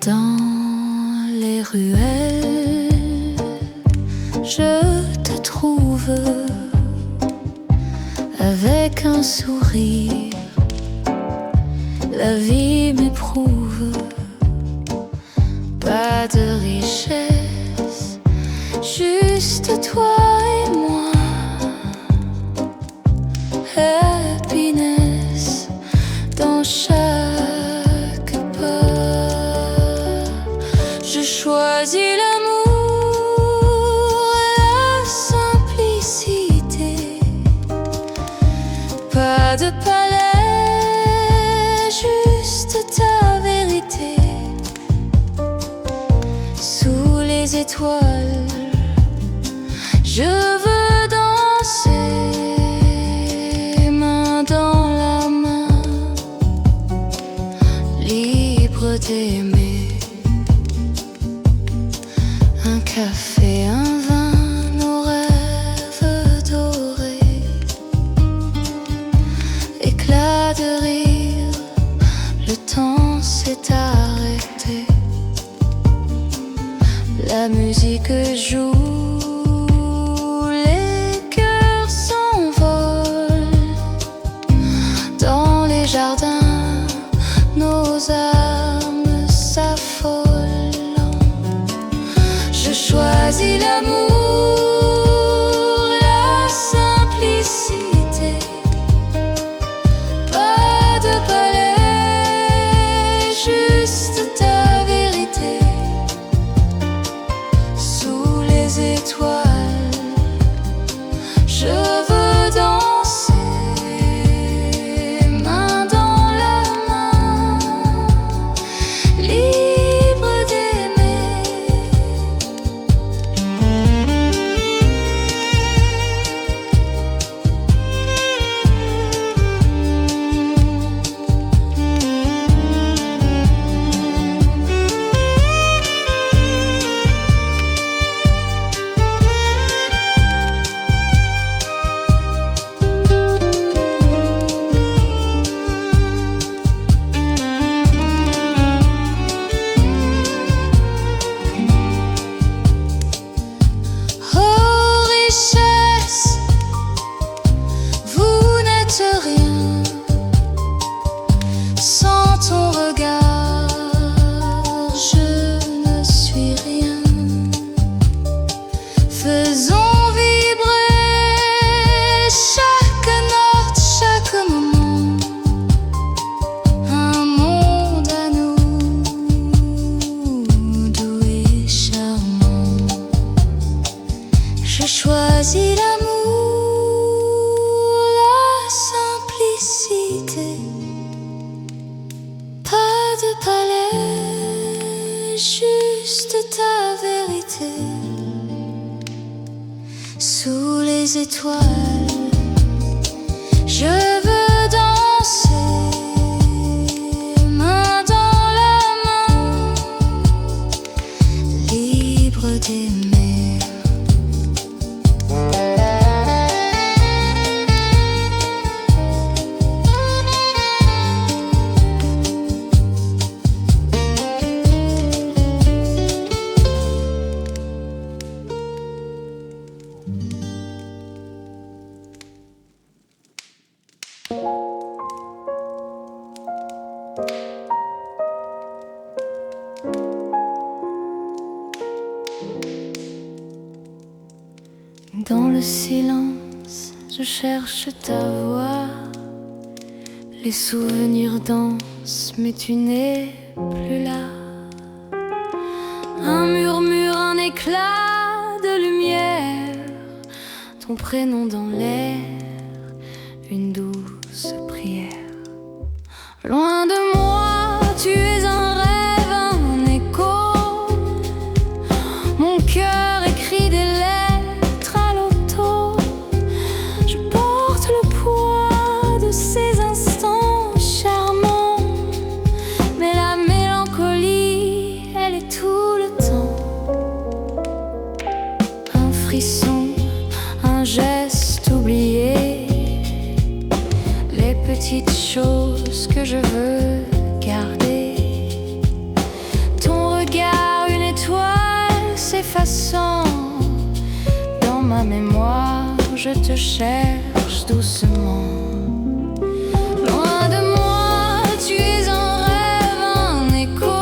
Dans les ruelles, je te trouve avec un sourire. La vie m'éprouve, pas de richesse, juste toi et moi. Happiness dans chaque pas. Je choisis l'amour, la simplicité. Pas de palais, juste ta vérité. Sous les étoiles, je veux danser, main dans la main, libre d'aimer. Un café, un vin, nos rêves dorés. Éclat de rire, le temps s'est arrêté. La musique joue, les cœurs s'envolent. Dans les jardins, nos âmes s'affolent. Je choisis l'amour, la simplicité. Pas de palais, juste ta vérité. Sous les étoiles, je veux danser, main dans la main, libre d'aimer. Oh richesse, vous n'êtes rien sans ton regard. Je ne suis rien. Faisons vibrer chaque note, chaque moment. Un monde à nous, doux et charmant. Je choisis l'amour, la simplicité. Pas de palais, juste ta vérité. Sous les étoiles, je veux danser, main dans la main, libre d'aimer. Dans le silence, je cherche ta voix. Les souvenirs dansent, mais tu n'es plus là. Un murmure, un éclat de lumière, ton prénom dans l'air, une douce prière. Loin de moi, tu es un rêve, un écho. Mon cœur écrit des lettres à l'auto. Je porte le poids de ces instants charmants, mais la mélancolie, elle est tout le temps. Un frisson, un geste oublié, les petites choses que je veux garder. Ton je te cherche doucement. Loin de moi, tu es un rêve, un écho.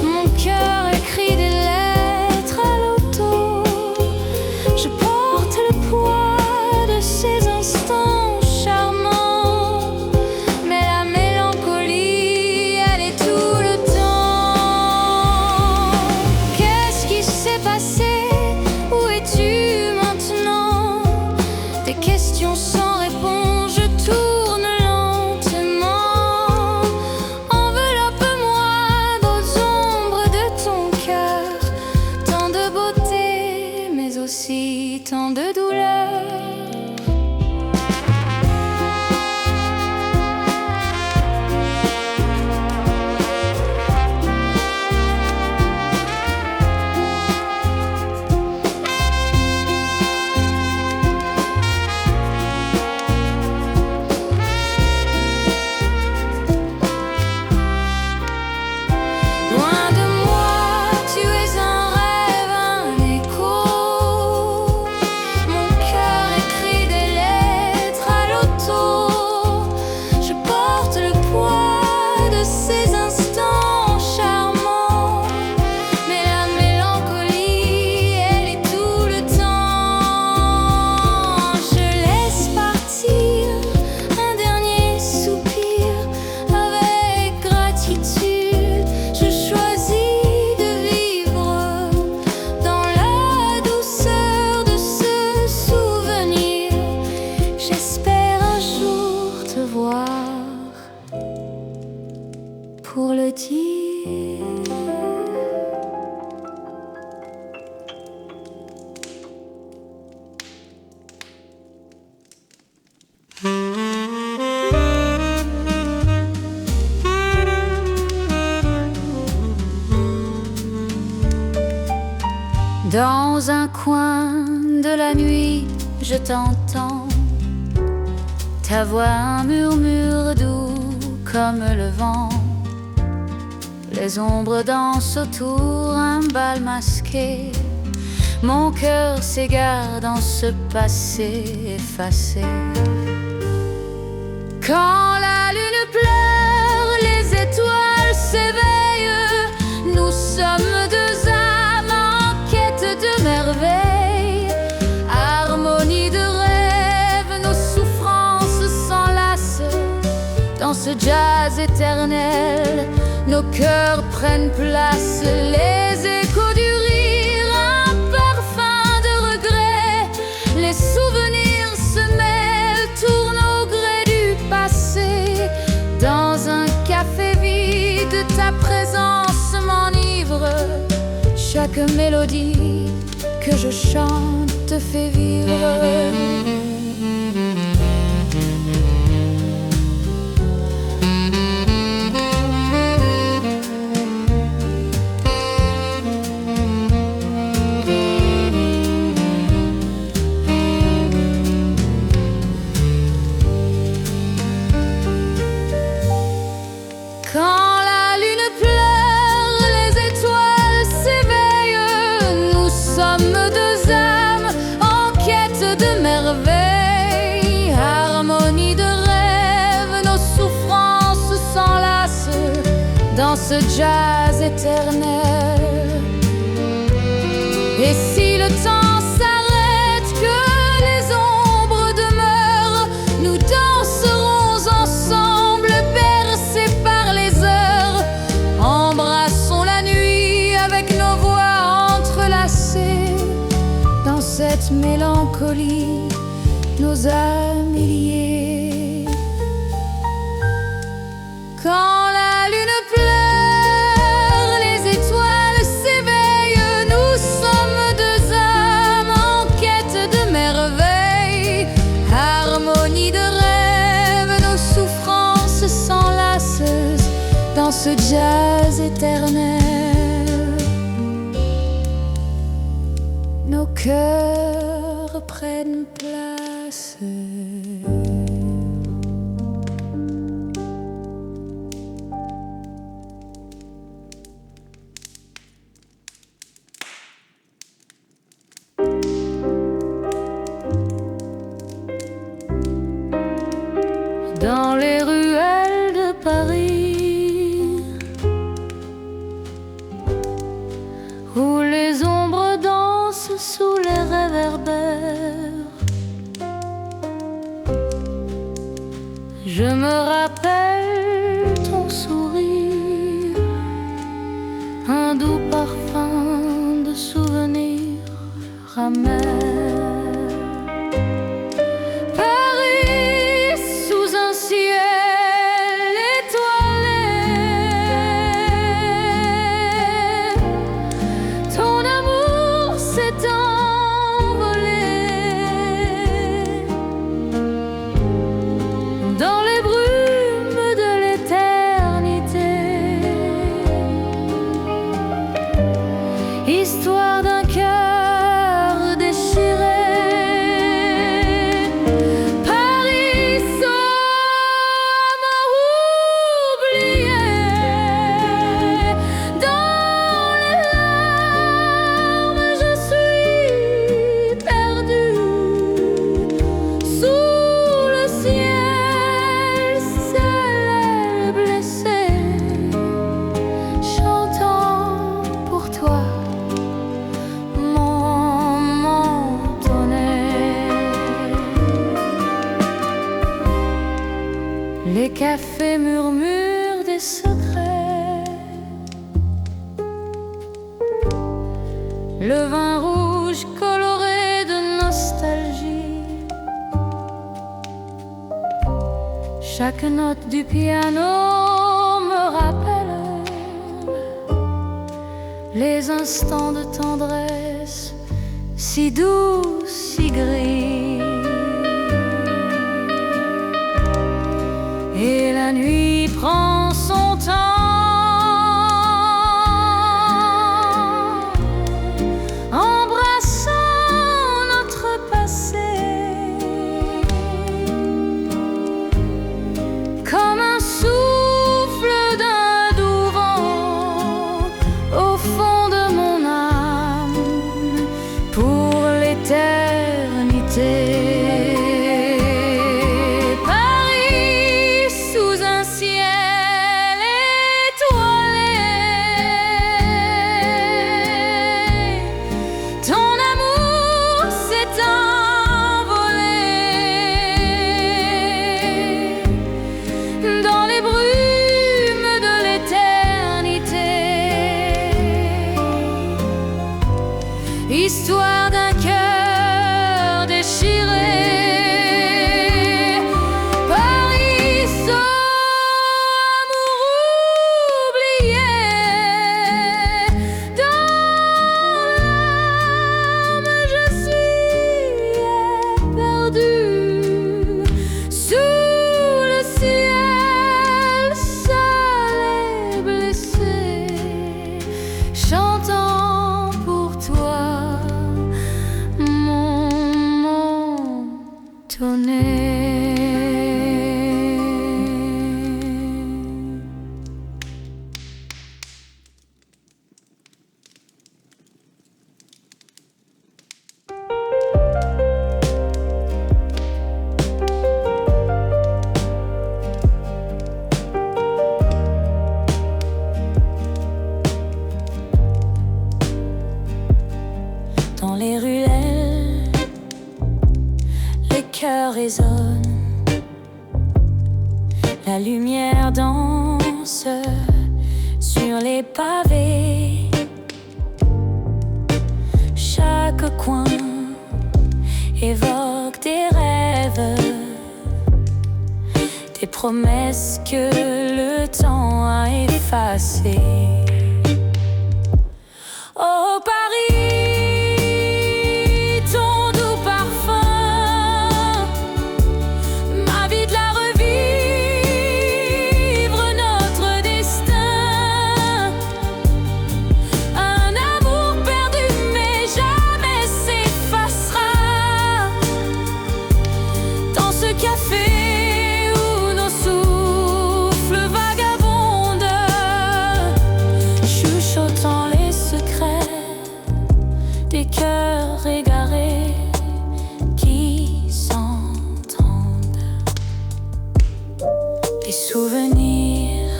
Mon cœur écrit des lettres à l'auto. Je porte le poids de ces instants charmants, mais la mélancolie, elle est tout le temps. Qu'est-ce qui s'est passé? Où es-tu maintenant? Des questions sans réponse, je tourne lentement. Enveloppe-moi aux ombres de ton cœur. Tant de beauté, mais aussi tant de douleur. Loin de moi, tu es un rêve, un écho. Mon cœur écrit des lettres à l'auto. Je porte le poids de ces instants charmants, mais la mélancolie, elle est tout le temps. Je laisse partir un dernier soupir avec gratitude. Je choisis de vivre dans la douceur de ce souvenir. J'espère un jour te voir pour le dire. Dans un coin de la nuit, je t'entends. Ta voix, un murmure doux comme le vent. Les ombres dansent autour, un bal masqué. Mon cœur s'égare dans ce passé effacé. Quand la lune pleure, les étoiles s'éveillent. Nous sommes deux âmes en quête de merveille. Harmonie de rêve, nos souffrances s'enlacent. Dans ce jazz éternel, nos cœurs prennent place. Les échos du rire, un parfum de regret. Les souvenirs se mêlent, tournent au gré du passé. Dans un café vide, ta présence m'enivre. Chaque mélodie que je chante te fait vivre. Quand la lune pleure, les étoiles s'éveillent. Nous sommes deux âmes en quête de merveille. Harmonie de rêve, nos souffrances s'enlacent. Dans ce jazz éternel. Et si le temps s'arrête, que les ombres demeurent, nous danserons ensemble, bercés par les heures. Embrassons la nuit avec nos voix entrelacées. Dans cette mélancolie, nos âmes liées. Quand la lune pleure, les étoiles s'éveillent. Nous sommes deux âmes en quête de merveille. Harmonie de rêve, nos souffrances s'enlacent. Dans ce jazz éternel, nos cœurs prennent place. le vin rouge coloré de nostalgie. Chaque note du piano me rappelle les instants de tendresse si doux, si gris. Et la nuit prend son temps, embrassant notre passé comme un souffle d'un doux vent au fond de mon âme pour l'éternité. Histoire d'un cœur déchiré, Paris, amour oublié, dans l'âme je suis perdue, sous le ciel seul et blessé, chantant pour toi. Dans les ruelles, les cœurs résonnent, la lumière danse sur les pavés. Chaque coin évoque des rêves, des promesses que le temps a effacées. Oh Paris, des cœurs égarés qui s'entendent. Les souvenirs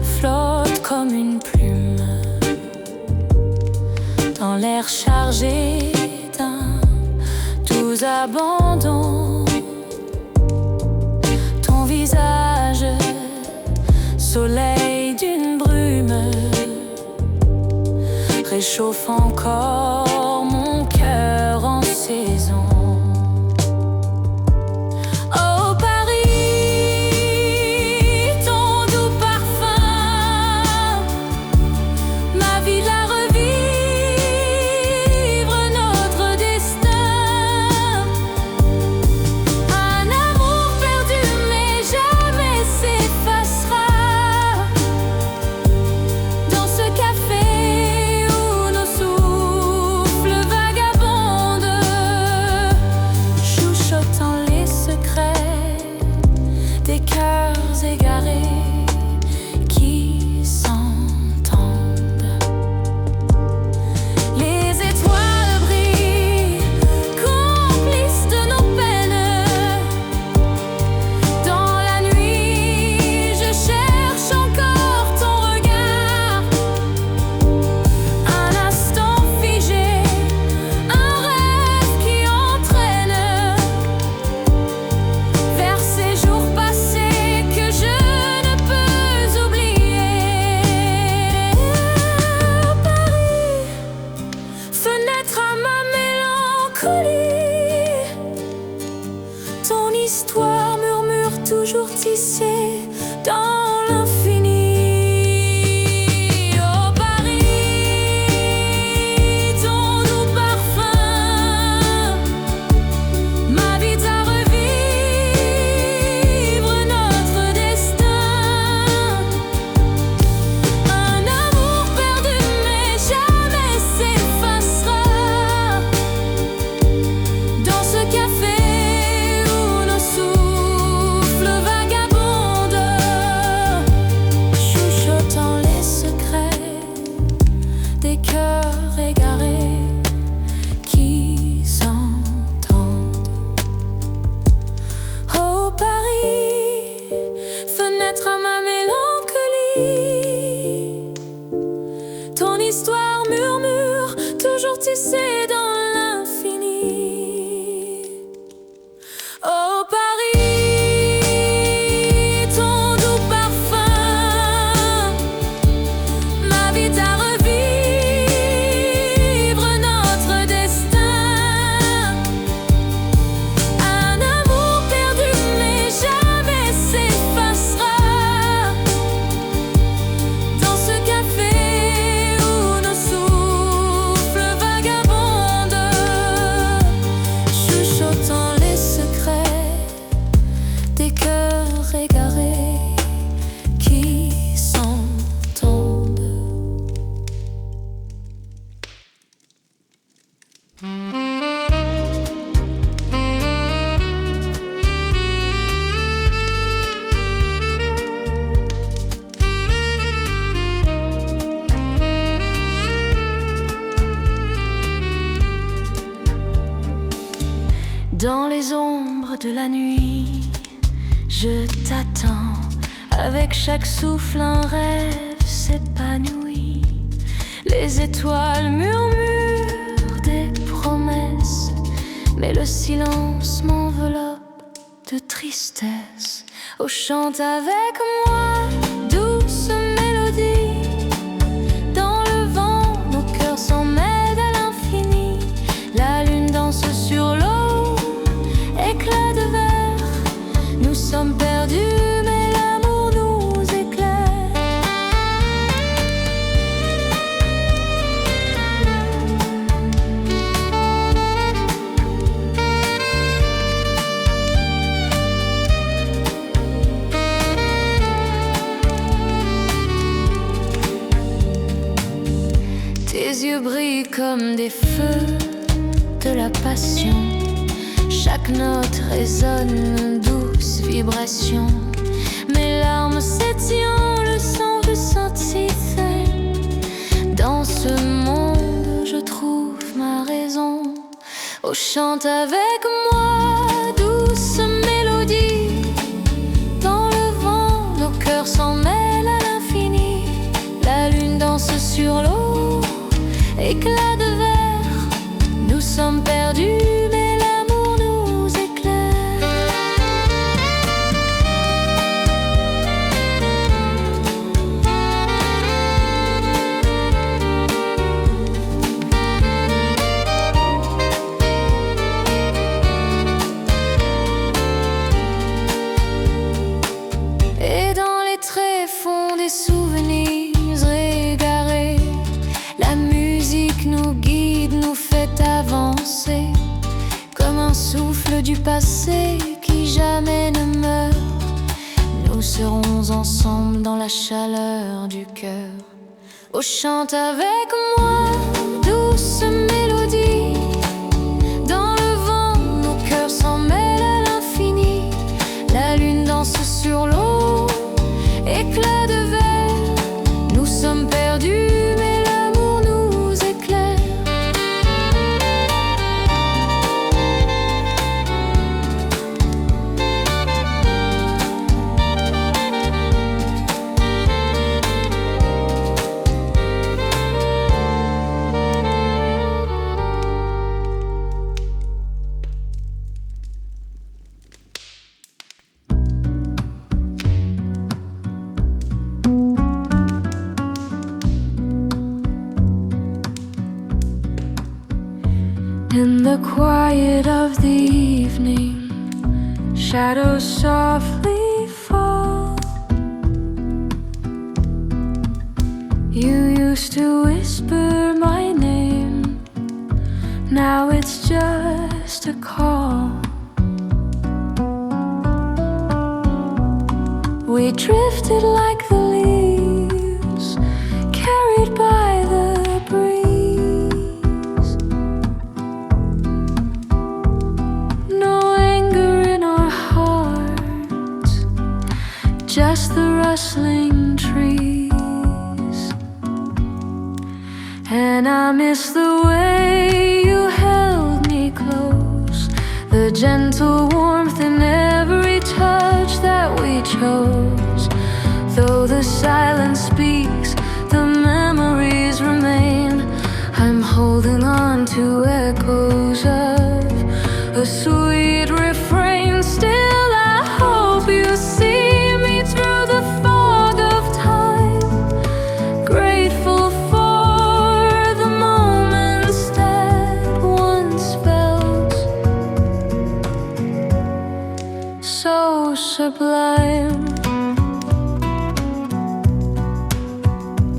flottent comme une plume dans l'air chargé d'un doux abandon. Ton visage, soleil d'une brume, réchauffe encore mon cœur en saison. Oh Paris, ton doux parfum, ma vie la revivre, notre destin. Un amour perdu mais jamais s'effacera. Dans ce café où nos souffles glisser dans l'infini. Oh Paris, ton doux parfum m'invite à revivre notre destin. Un amour perdu mais jamais s'effacera. Dans ce café où nos souffles vagabondent, chuchotant les secrets des cœurs égarés qui s'entendent. Dans les ombres de la nuit, je t'attends. Avec chaque souffle, un rêve s'épanouit. Les étoiles murmurent des promesses, mais le silence m'enveloppe de tristesse. Oh, chante avec moi, douce mélodie. Dans le vent, nos cœurs s'en mêlent à l'infini. La lune danse sur l'eau, éclat de verre. Nous sommes perdus, mais l'amour nous éclaire. Tes yeux brillent comme des feux de la passion. Chaque note résonne une douce vibration. Mes larmes s'étillent, le sang ressentit. Dans ce monde, je trouve ma raison. Oh, chante avec moi, douce mélodie. Dans le vent, nos cœurs s'en mêlent à l'infini. La lune danse sur l'eau, éclat de verre. Nous sommes perdus, mais l'amour nous éclaire. Et dans les tréfonds des souvenirs égarés, la musique nous guide, nous fait avancer. Comme un souffle du passé qui jamais ne meurt, nous serons ensemble dans la chaleur du cœur. Oh, chante avec moi, douce mélodie. Dans le vent, nos cœurs s'en mêlent à l'infini. La lune danse sur l'eau, éclat de verre. Nous sommes perdus, mais l'amour nous éclaire. In the quiet of the evening, shadows softly fall. You used to whisper my name, now it's just a call. We drifted like the leaves, carried by the breeze. Just the rustling trees. And I miss the way you held me close, the gentle warmth in every touch that we chose. Though the silence speaks, the memories remain. I'm holding on to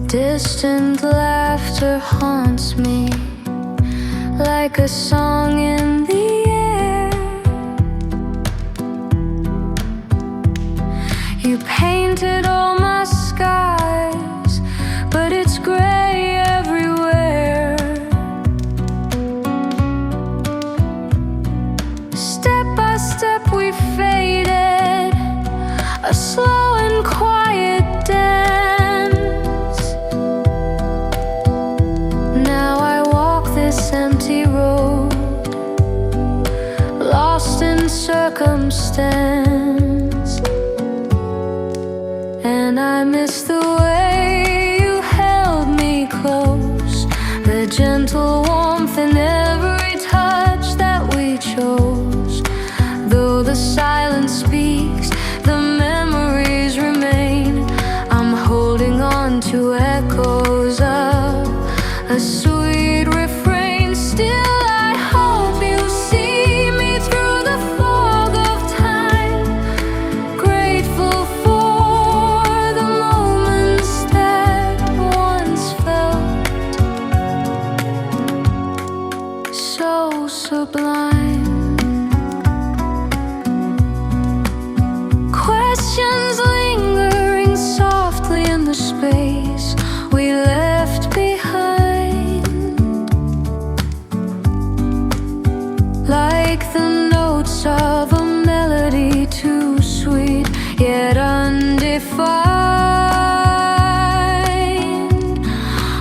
Distant laughter haunts me like a song in the air. You painted all my skies, but it's gray everywhere. Step by step we faded, a slow and quiet dance. Now I walk this empty road, lost in circumstance. And I miss the way you held me close, the gentle warmth in every touch that we chose. Though the silence speaks, the memories remain. I'm holding on to echoes of a sweet refrain. Still I hope you see me through the fog of time, grateful for the moments that once felt so sublime. Questions lingering softly in the space we left behind, like the notes of a melody too sweet yet undefined.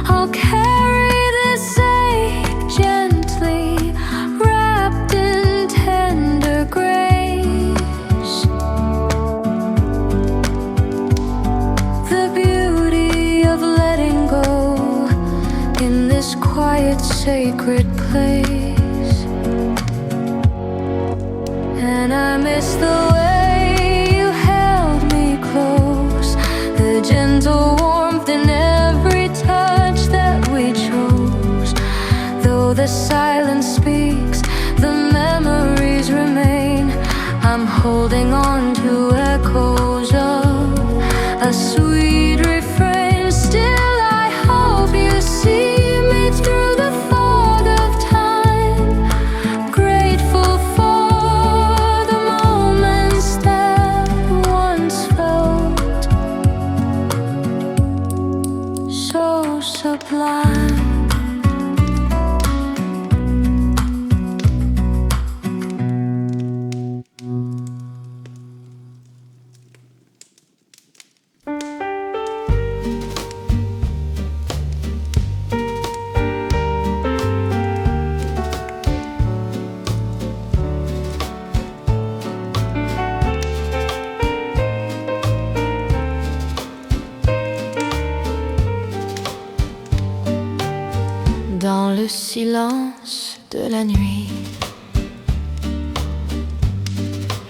I'll carry this ache gently, wrapped in tender grace. The beauty of letting go in this quiet, sacred place. And I miss the way you held me close, the gentle warmth in every touch that we chose. Though the silence speaks, the memories remain. I'm holding on to echoes of a sweet refrain. Still I hope you see me through the fog of time, grateful for the moments that once felt so sublime. Dans le silence de la nuit,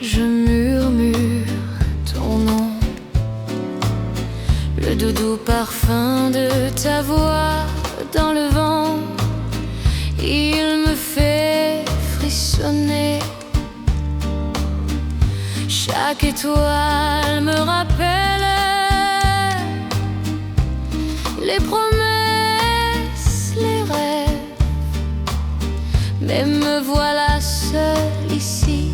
je murmure ton nom, le doudou parfum de ta voix dans le vent. Il me fait frissonner. Chaque étoile me rappelle les promesses, les rêves. Mais me voilà seule ici,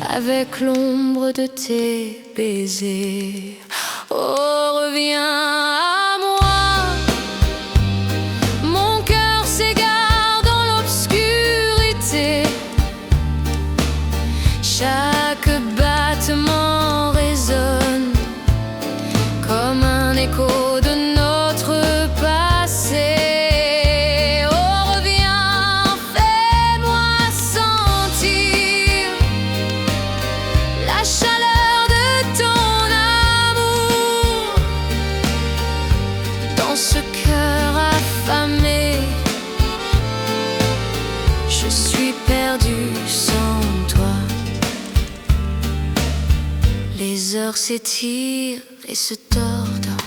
avec l'ombre de tes baisers. Oh, reviens à moi. Mon cœur s'égare dans l'obscurité. Chaque battement résonne comme un écho de notre passé. Oh, reviens, fais-moi sentir la chaleur de ton amour dans ce cœur affamé. Je suis perdue sans toi. Les heures s'étirent et se tordent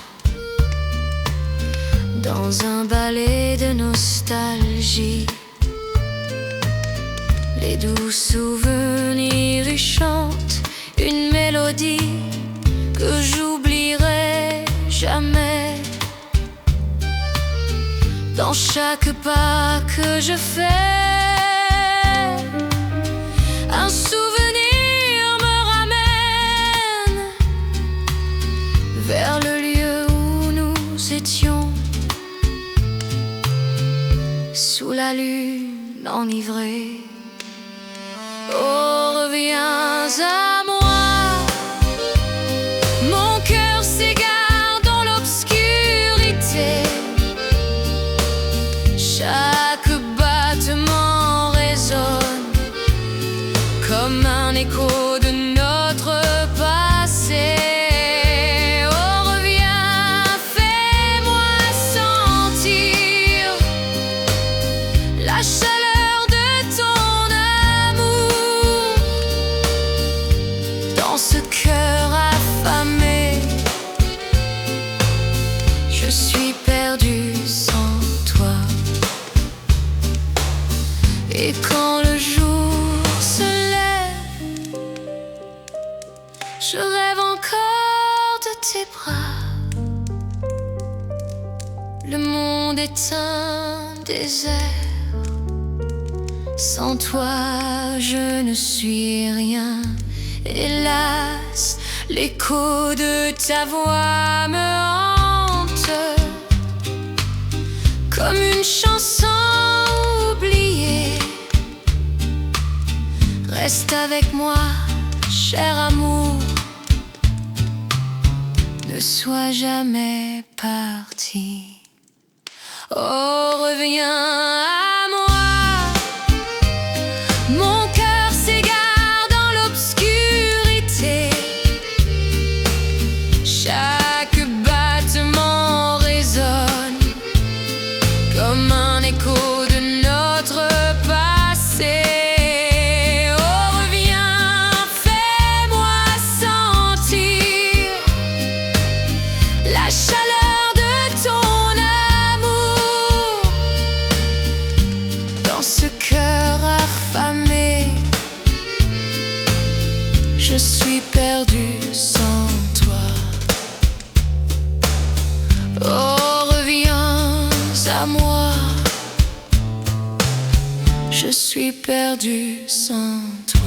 dans un ballet de nostalgie. Les doux souvenirs y chantent une mélodie que j'oublierai Dans chaque pas que je fais, un souvenir me ramène vers le lieu où nous étions, sous la lune enivrée. Oh, reviens à moi, mon cœur s'égare dans l'obscurité. Chaque battement résonne comme un écho de notre passé. Oh, reviens, fais-moi sentir la chaleur de ton amour dans ce cœur affamé. Je suis perdu sans toi. Et quand le jour se lève, je rêve encore de tes bras. Le monde est un désert. Sans toi, je ne suis rien. Hélas, l'écho de ta voix me hante comme une chanson oubliée. Reste avec moi, cher amour, ne sois jamais parti. Oh, reviens à moi, mon cœur s'égare dans l'obscurité. Chaque battement résonne comme un écho de notre passé. La chaleur de ton amour dans ce cœur affamé. Je suis perdu sans toi. Oh, reviens à moi. Je suis perdu sans toi.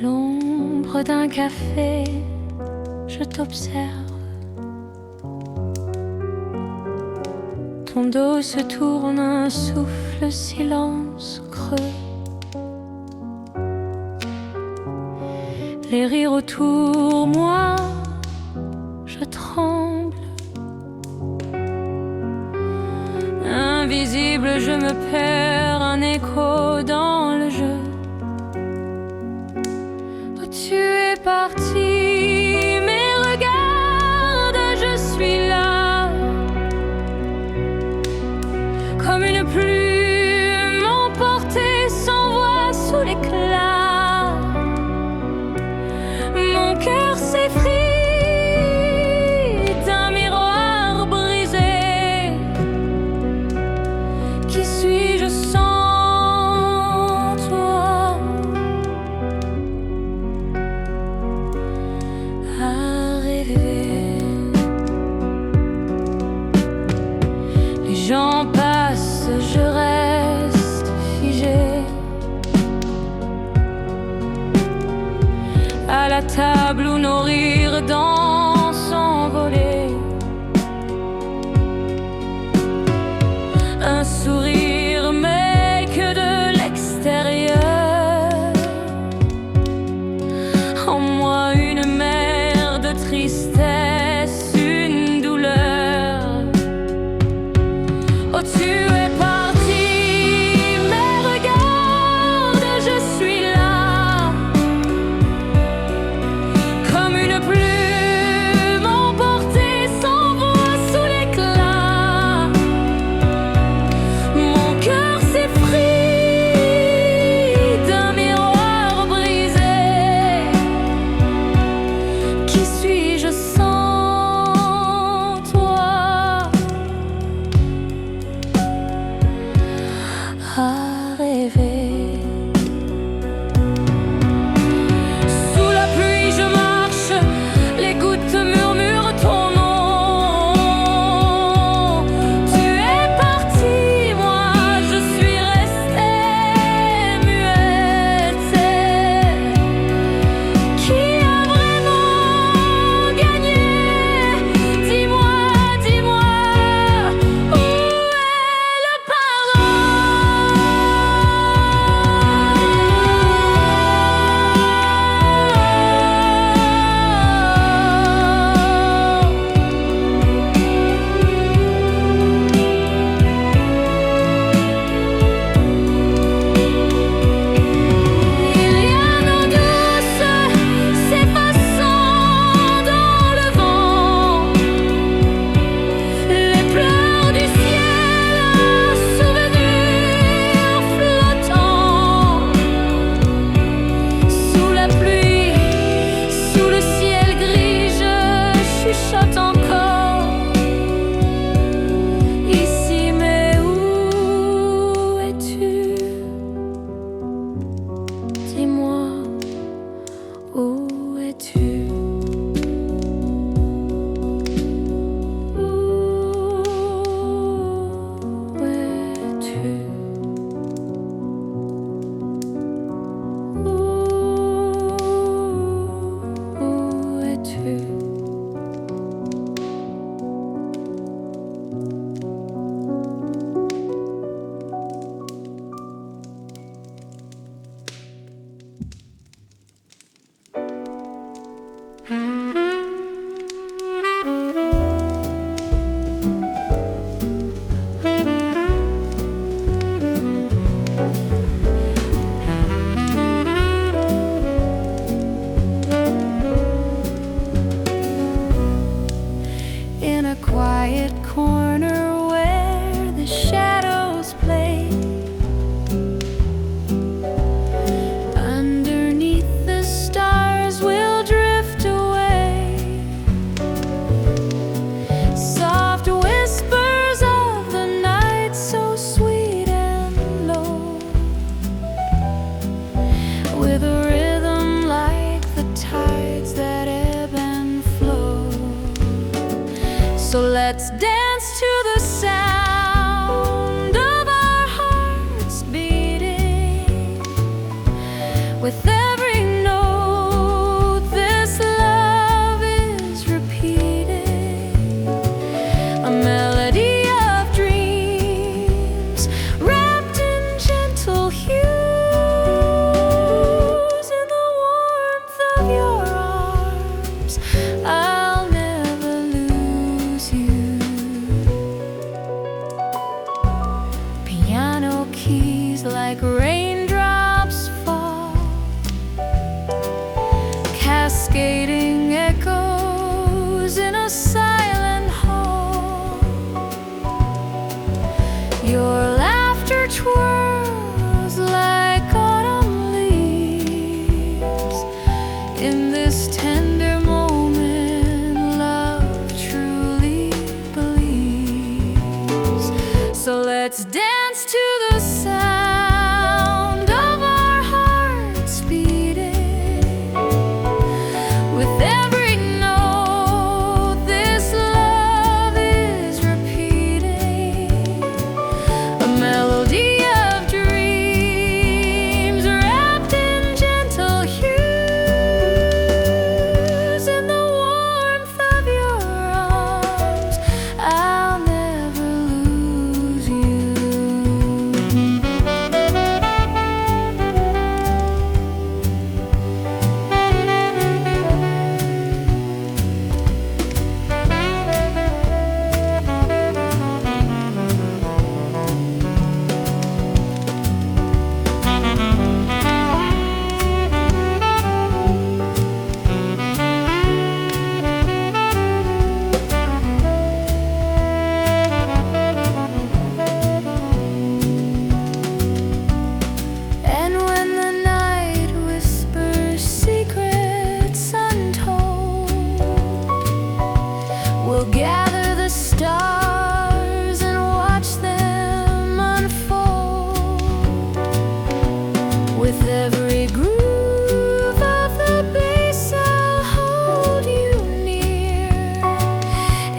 L'ombre d'un café, je t'observe. Ton dos se tourne, un souffle, silence creux. Les rires autour, moi, je tremble. Invisible, je me perds, un écho dans le jeu. Tu es parti, mais regarde, je suis là. Comme une plume emportée sans voix sous l'éclat. Mon cœur s'effrite, un miroir brisé. Qui suis-je sans toi? À rêver. Les gens passent, je reste figé. À la table où nos rires dansent envolés. Un sourire, mais que de l'extérieur. En moi une mer de tristesse, une douleur. Oh, tu es parti, mais regarde, je suis là. Comme une pluie in a quiet corner where the shadows play. Underneath the stars we'll drift away. Soft whispers of the night, so sweet and low, with a rhythm like the tides that ebb and flow. So let's dance to the sound of our hearts beating. With every note, this love is repeating. A melody of dreams wrapped in gentle hues. In the warmth of your arms, I'll never lose you. Piano keys like raindrops fall, cascading echoes in a silent hall. Your laughter twirls like autumn leaves. In this tender moment, love truly believes. So let's dance to the sound of our hearts beating. With every note, this love is repeating. A melody of dreams wrapped in gentle hues. In the warmth of your arms, I'll never lose you. And when the night whispers secrets untold, we'll gather the stars and watch them unfold. With every groove of the bass, I'll hold you near.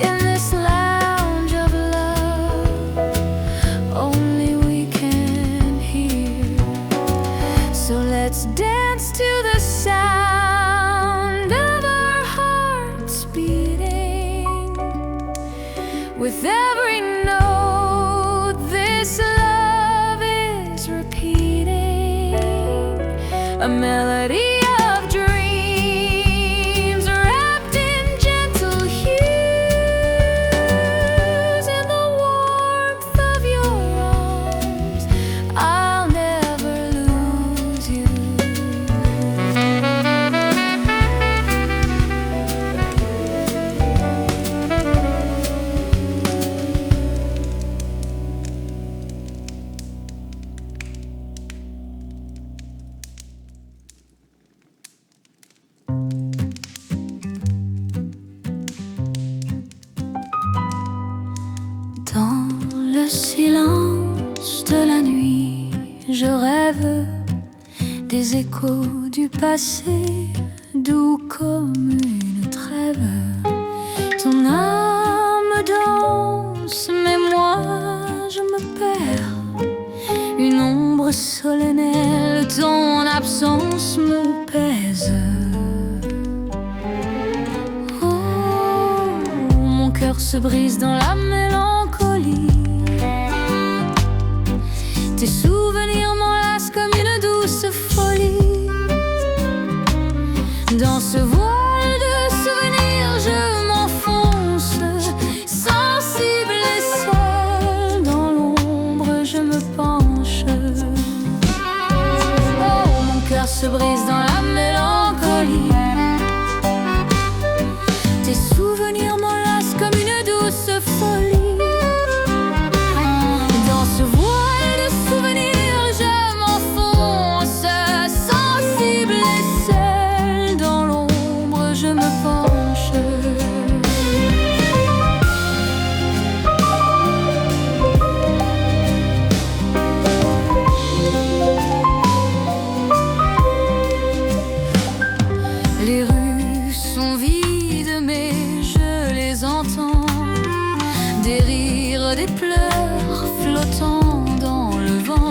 In this lounge of love, only we can hear. So let's dance to the sound of our hearts beating. With every note, this love is repeating. A melody of dreams wrapped in gentle hues. In the warmth of your arms, I'll never lose you. Dans le silence de la nuit, je rêve des échos du passé, doux comme une trêve. Ton âme danse, mais moi je me perds. Une ombre solennelle, ton absence me pèse. Oh, mon cœur se brise dans la mélancolie. Tes souvenirs m'enlacent comme une douce folie. Dans ce voile de souvenirs, je m'enfonce, sensible et seule. Dans l'ombre, je me penche. Oh, mon cœur se brise dans la mélancolie. Tes souvenirs m'enlacent comme une j'entends des rires, des pleurs flottant dans le vent.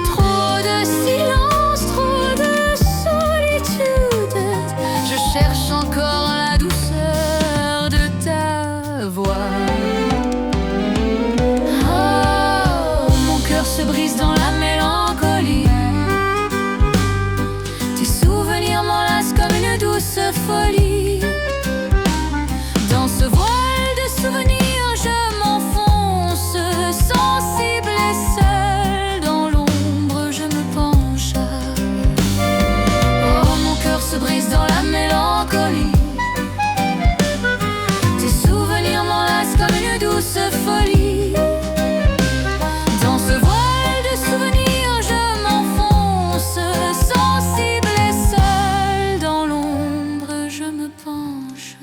Trop de silence, trop de solitude. Je cherche encore la douceur de ta voix. Oh, mon cœur se brise dans la mélancolie. Tes souvenirs m'enlacent comme une douce folie. Dans ce voile de souvenirs, je m'enfonce, sensible et seul. Dans l'ombre, je me penche. Oh, mon cœur se brise dans la mélancolie. Tes souvenirs m'enlacent comme une douce folie. Dans ce voile de souvenirs, je m'enfonce, sensible et seul. Dans l'ombre, je me penche.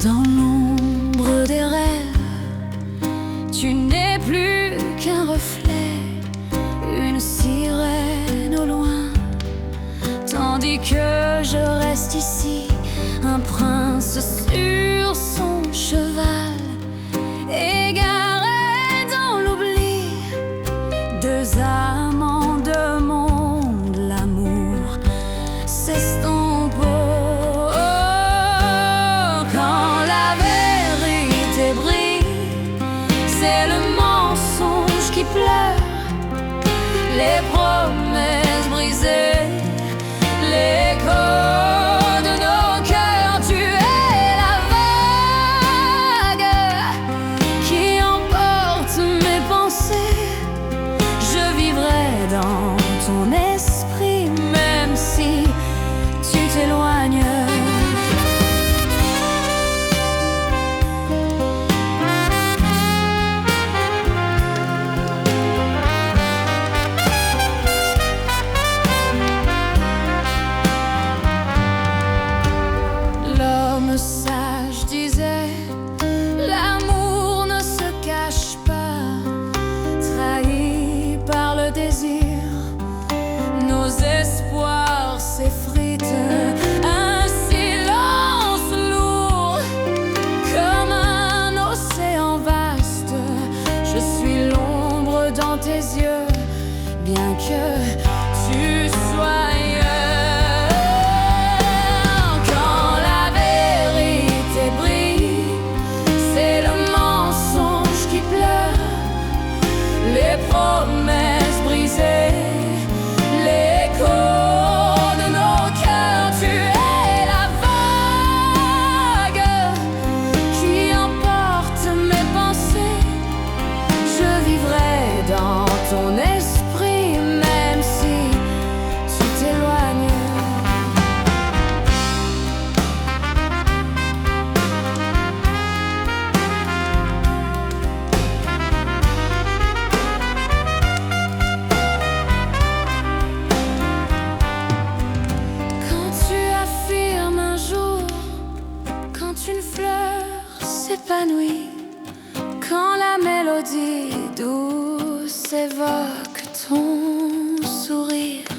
Dans l'ombre des rêves, tu n'es plus qu'un reflet, une sirène au loin, tandis que je reste ici, un prince sur son cheval, égaré dans l'oubli. Deux amants, deux mondes, l'amour s'estompe. C'est le mensonge qui pleure, les promesses brisées, l'écho de nos cœurs. Tu es la vague qui emporte mes pensées. Je vivrai dans ton esprit, même si tu t'éloignes. Sage disait, l'amour ne se cache pas, trahi par le désir, nos espoirs s'effritent. Un silence lourd, comme un océan vaste. Je suis l'ombre dans tes yeux, bien que tu sois ailleurs. Les promesses brisées, l'écho de nos cœurs. Tu es la vague qui emporte mes pensées. Je vivrai dans ton esprit, même si tu t'éloignes. Une fleur s'épanouit quand la mélodie douce évoque ton sourire.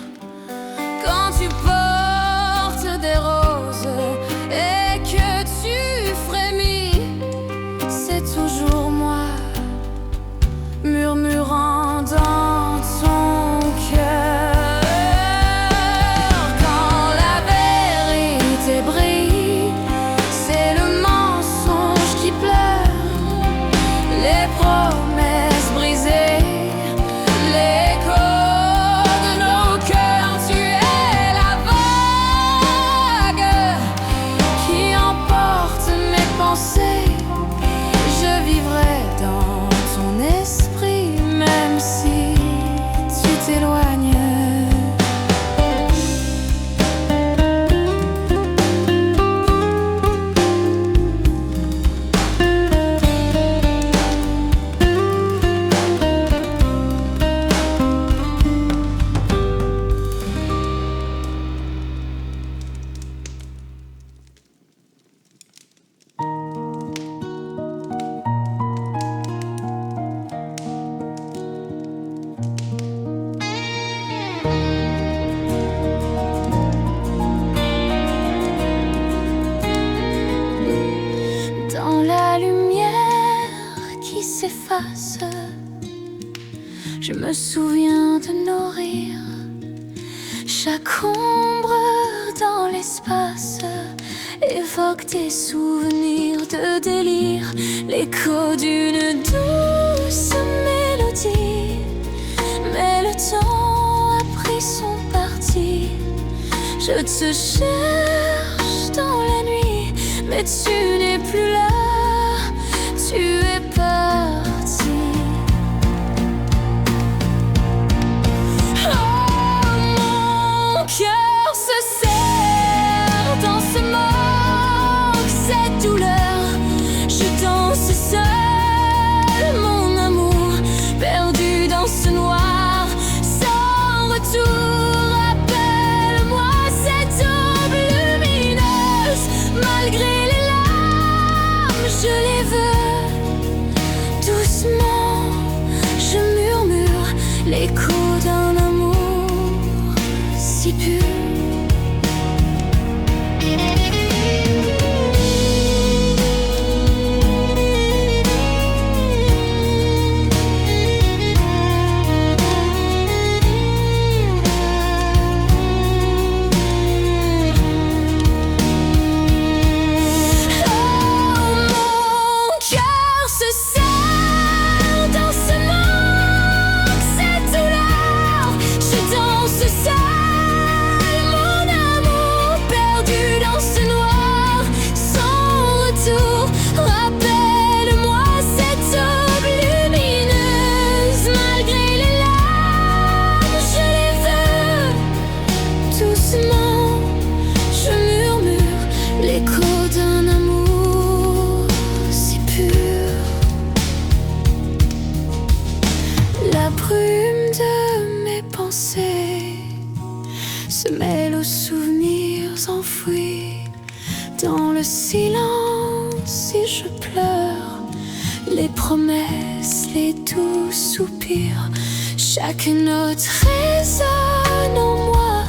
Quand tu portes des roses et que tu frémis, c'est toujours moi murmurant dans ton cœur. Quand la vérité brille, c'est le mensonge qui pleure, les promesses brisées, les glace. Je me souviens de nos rires, chaque ombre dans l'espace évoque des souvenirs de délire, l'écho d'une douce mélodie. Mais le temps a pris son parti. Je te cherche dans la nuit, mais tu n'es plus là, tu es parti. Oh, mon cœur se serre dans ce manque, cette douleur. Je danse seul, mon amour, perdu dans ce noir, sans retour. Appelle-moi cette aube lumineuse, malgré les larmes, je les veux. Doucement, je murmure l'écho d'un amour si pur. La brume de mes pensées se mêle aux souvenirs enfouis. Dans le silence, et je pleure les promesses, les doux soupirs. Chaque note résonne en moi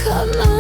comme un